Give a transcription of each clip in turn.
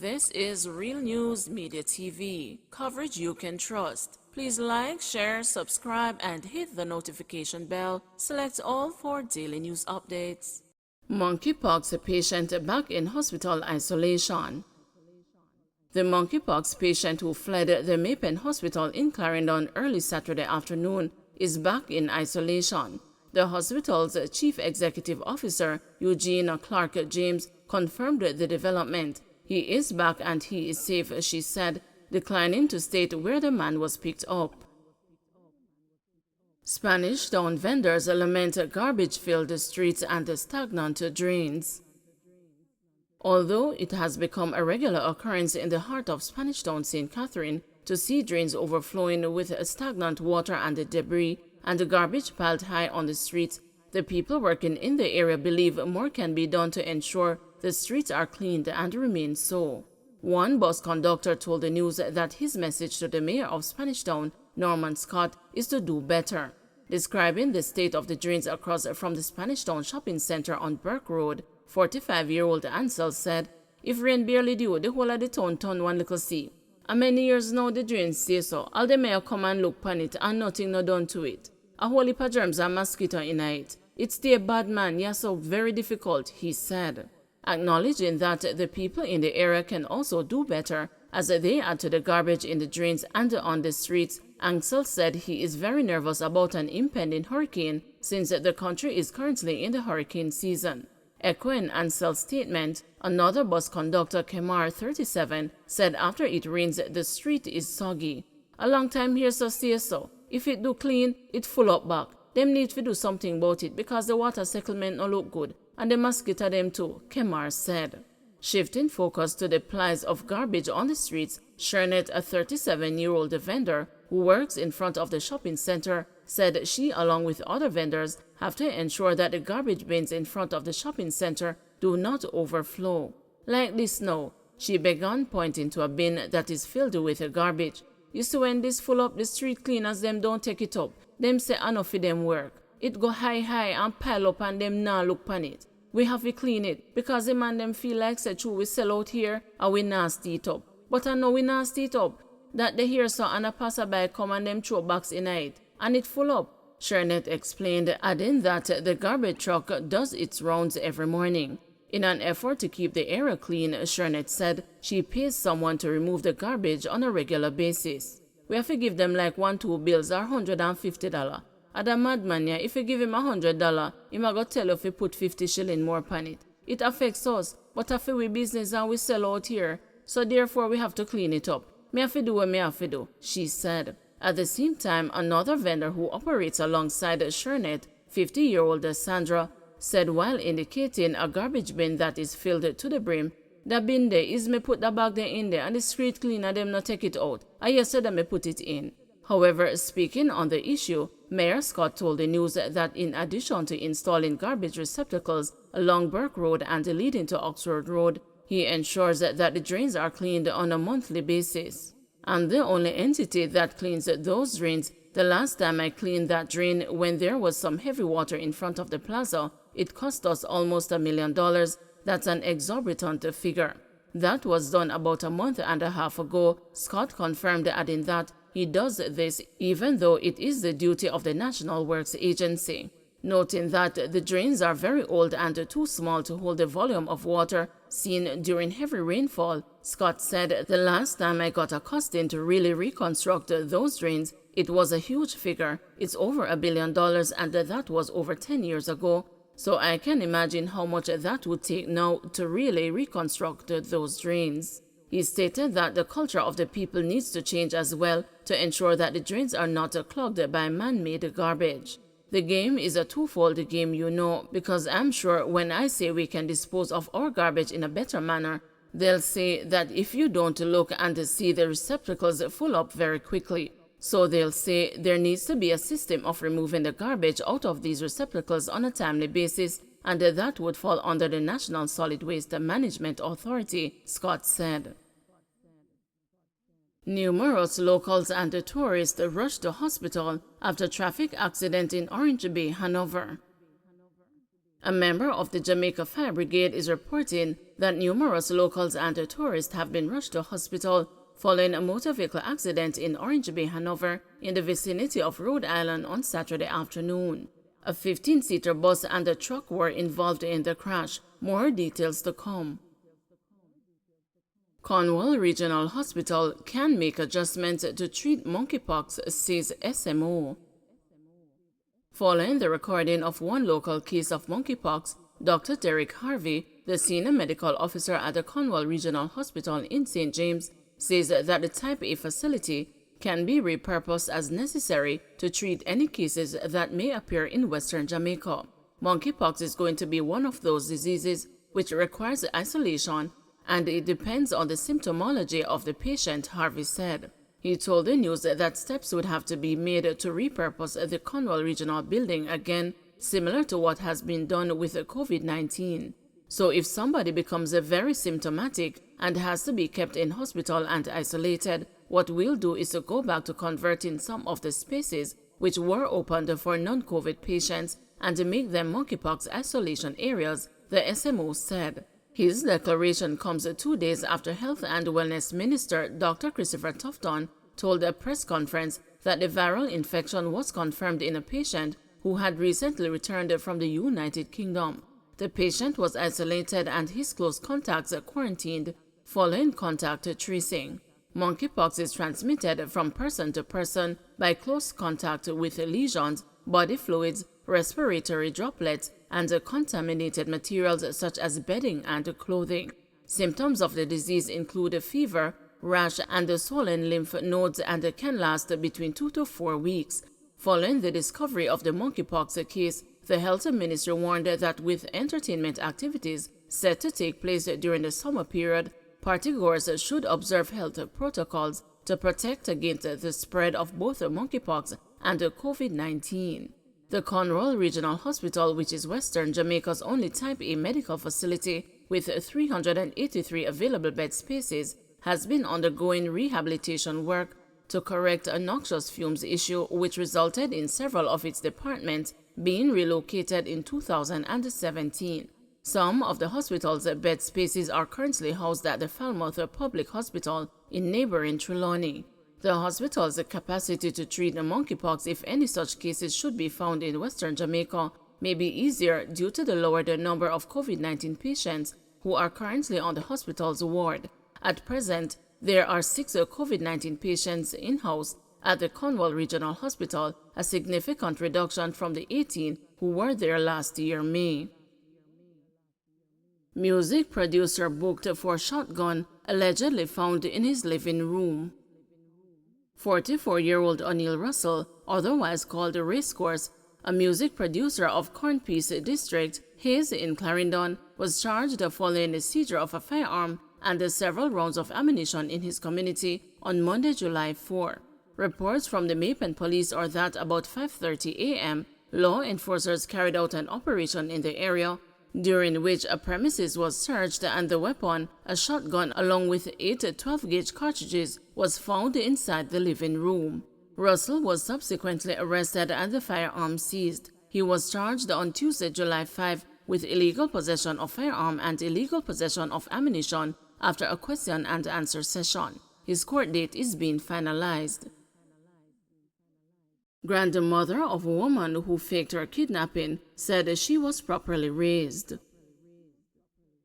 This is Real News Media TV, coverage you can trust. Please like, share, subscribe, and hit the notification bell. Select all for daily news updates. Monkeypox patient back in hospital isolation. The monkeypox patient who fled the Maypen Hospital in Clarendon early Saturday afternoon is back in isolation. The hospital's chief executive officer, Eugene Clark James, confirmed the development. He is back and he is safe, she said, declining to state where the man was picked up. Spanish Town vendors lament garbage-filled streets and stagnant drains. Although it has become a regular occurrence in the heart of Spanish Town, St. Catherine, to see drains overflowing with stagnant water and debris and garbage piled high on the streets, the people working in the area believe more can be done to ensure the streets are cleaned and remain so. One bus conductor told the news that his message to the mayor of Spanish Town, Norman Scott, is to do better. Describing the state of the drains across from the Spanish Town shopping center on Burke Road, 45-year-old Ansel said, "If rain barely do, the whole of the town turn one little sea. And many years now the drains stay so. All the mayor come and look pan it and nothing no done to it. A whole heap of germs and mosquito in it. It stay bad man, yeah, so very difficult," he said. Acknowledging that the people in the area can also do better as they add to the garbage in the drains and on the streets, Ansel said he is very nervous about an impending hurricane since the country is currently in the hurricane season. Echoing Ansel's statement, another bus conductor, Kemar, 37, said after it rains, the street is soggy. "A long time here, so stay so. If it do clean, it full up back. Them need to do something about it because the water settlement no look good. And the mosquito them too," Kemar said. Shifting focus to the plies of garbage on the streets, Shernet, a 37-year-old vendor who works in front of the shopping center, said she, along with other vendors, have to ensure that the garbage bins in front of the shopping center do not overflow. Like this now, she began pointing to a bin that is filled with garbage. "You see when this full up, the street cleaners them don't take it up. Them say enough for them work. It go high and pile up and them nah look pan it. We have to clean it because the man them feel like say true we sell out here and we nasty it up. But I know we nasty it up. That they hear so and a passerby come and them throw box in it and it full up," Shernet explained, adding that the garbage truck does its rounds every morning. In an effort to keep the area clean, Shernet said she pays someone to remove the garbage on a regular basis. "We have to give them like 1-2 bills or $150. And a madman, yeah, if you give him $100, he might go tell you if you put 50 shilling more upon it. It affects us, but if we business and we sell out here, so therefore we have to clean it up. Me have to do what me have to do," she said. At the same time, another vendor who operates alongside Shernet, 50-year-old Sandra, said while indicating a garbage bin that is filled to the brim, "The bin there is me put the bag there in there and the street cleaner them not take it out. I yesterday me put it in." However, speaking on the issue, Mayor Scott told the news that in addition to installing garbage receptacles along Burke Road and leading to Oxford Road, he ensures that the drains are cleaned on a monthly basis. "And the only entity that cleans those drains, the last time I cleaned that drain when there was some heavy water in front of the plaza, it cost us almost $1 million. That's an exorbitant figure. That was done about a month and a half ago," Scott confirmed, adding that he does this even though it is the duty of the National Works Agency. Noting that the drains are very old and too small to hold the volume of water seen during heavy rainfall, Scott said, "The last time I got accustomed to really reconstruct those drains, it was a huge figure. It's over $1 billion and that was over 10 years ago. So I can imagine how much that would take now to really reconstruct those drains." He stated that the culture of the people needs to change as well to ensure that the drains are not clogged by man-made garbage. "The game is a twofold game, you know, because I'm sure when I say we can dispose of our garbage in a better manner, they'll say that if you don't look and see the receptacles full up very quickly. So they'll say there needs to be a system of removing the garbage out of these receptacles on a timely basis, and that would fall under the National Solid Waste Management Authority," Scott said. Numerous locals and tourists rushed to hospital after traffic accident in Orange Bay, Hanover. A member of the Jamaica Fire Brigade is reporting that numerous locals and tourists have been rushed to hospital following a motor vehicle accident in Orange Bay Hanover in the vicinity of Rhode Island on Saturday afternoon. A 15-seater bus and a truck were involved in the crash. More details to come. Cornwall Regional Hospital can make adjustments to treat monkeypox, says SMO. Following the recording of one local case of monkeypox, Dr. Derek Harvey, the senior medical officer at the Cornwall Regional Hospital in St. James, says that the Type A facility can be repurposed as necessary to treat any cases that may appear in Western Jamaica. Monkeypox is going to be one of those diseases which requires isolation, and it depends on the symptomology of the patient, Harvey said. He told the news that steps would have to be made to repurpose the Cornwall Regional Building again, similar to what has been done with COVID-19. So if somebody becomes very symptomatic and has to be kept in hospital and isolated, what we'll do is to go back to converting some of the spaces which were opened for non-COVID patients and to make them monkeypox isolation areas, the SMO said. His declaration comes 2 days after Health and Wellness Minister Dr. Christopher Tufton told a press conference that the viral infection was confirmed in a patient who had recently returned from the United Kingdom. The patient was isolated and his close contacts quarantined following contact tracing. Monkeypox is transmitted from person to person by close contact with lesions, body fluids, respiratory droplets, and contaminated materials such as bedding and clothing. Symptoms of the disease include a fever, rash, and swollen lymph nodes and can last between 2 to 4 weeks. Following the discovery of the monkeypox case, the health ministry warned that with entertainment activities set to take place during the summer period, partygoers should observe health protocols to protect against the spread of both monkeypox and COVID-19. The Cornwall Regional Hospital, which is Western Jamaica's only Type A medical facility with 383 available bed spaces, has been undergoing rehabilitation work to correct a noxious fumes issue which resulted in several of its departments being relocated in 2017. Some of the hospital's bed spaces are currently housed at the Falmouth Public Hospital in neighboring Trelawney. The hospital's capacity to treat monkeypox, if any such cases should be found in Western Jamaica, may be easier due to the lowered number of COVID-19 patients who are currently on the hospital's ward. At present, there are 6 COVID-19 patients in-house at the Cornwall Regional Hospital, a significant reduction from the 18 who were there last year, May. Music producer booked for shotgun allegedly found in his living room. 44-year-old O'Neill Russell, otherwise called Racecourse, a music producer of Cornpeace District, Hayes in Clarendon, was charged following the seizure of a firearm and several rounds of ammunition in his community on Monday, July 4. Reports from the Mapen police are that about 5:30 a.m., law enforcers carried out an operation in the area, during which a premises was searched and the weapon, a shotgun along with 8 12-gauge cartridges, was found inside the living room. Russell was subsequently arrested and the firearm seized. He was charged on Tuesday, July 5, with illegal possession of firearm and illegal possession of ammunition after a question and answer session. His court date is being finalized. Grandmother of a woman who faked her kidnapping said she was properly raised.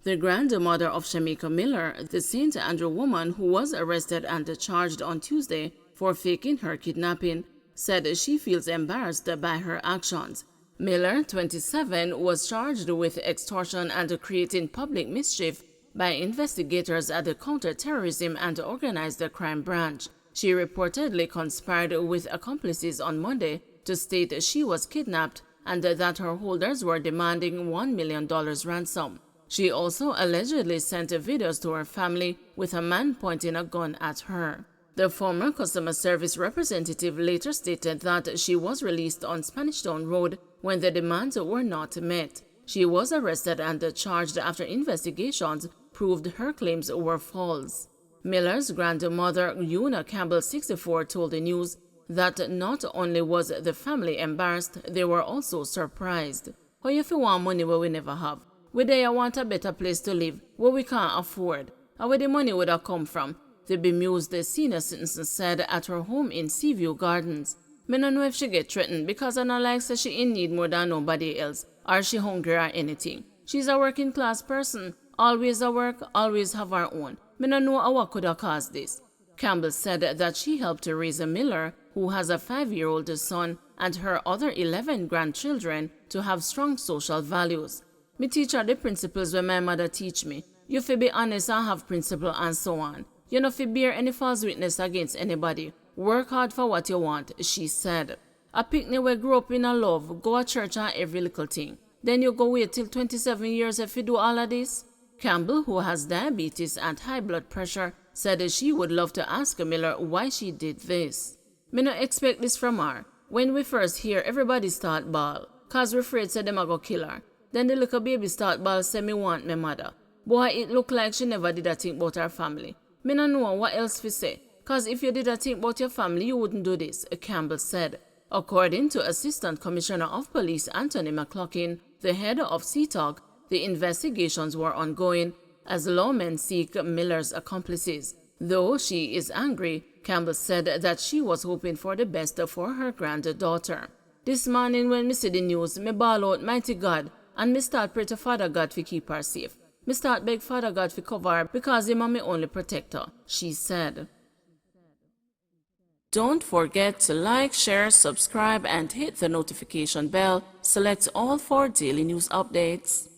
The grandmother of Shamika Miller, the St. Andrew woman who was arrested and charged on Tuesday for faking her kidnapping, said she feels embarrassed by her actions. Miller, 27, was charged with extortion and creating public mischief by investigators at the Counter-Terrorism and Organized Crime Branch. She reportedly conspired with accomplices on Monday to state she was kidnapped and that her holders were demanding $1 million ransom. She also allegedly sent videos to her family with a man pointing a gun at her. The former customer service representative later stated that she was released on Spanish Town Road when the demands were not met. She was arrested and charged after investigations proved her claims were false. Miller's grandmother, Una Campbell, 64, told the news that not only was the family embarrassed, they were also surprised. How you feel want money where we never have? We there want a better place to live, where we can't afford. And where the money would have come from? The bemused senior citizen said at her home in Seaview Gardens. Me no know if she get threatened because I no like say she in need more than nobody else, or she hungry or anything. She's a working class person, always a work, always have her own. Me no know what could have caused this. Campbell said that she helped Teresa Miller, who has a 5-year-old son, and her other 11 grandchildren to have strong social values. Me teach her the principles when my mother teach me. You fi be honest and have principle and so on. You no fi bear any false witness against anybody. Work hard for what you want, she said. A picnic where grow up in a love, go to church and every little thing. Then you go wait till 27 years if you do all of this? Campbell, who has diabetes and high blood pressure, said that she would love to ask Miller why she did this. Me no expect this from her. When we first hear, everybody start bawl, cause we afraid say them a go kill her. Then the little baby start bawl say me want my mother. Boy, it look like she never did a thing about her family. Me no know what else to say. Cause if you did a thing about your family, you wouldn't do this, Campbell said. According to Assistant Commissioner of Police Anthony McLaughlin, the head of CTOC, the investigations were ongoing as lawmen seek Miller's accomplices. Though she is angry, Campbell said that she was hoping for the best for her granddaughter. This morning when me see the news, me bawl out mighty God and me start pray to Father God to keep her safe. Me start beg Father God to cover her because him are my only protector, she said. Don't forget to like, share, subscribe, and hit the notification bell. Select all for daily news updates.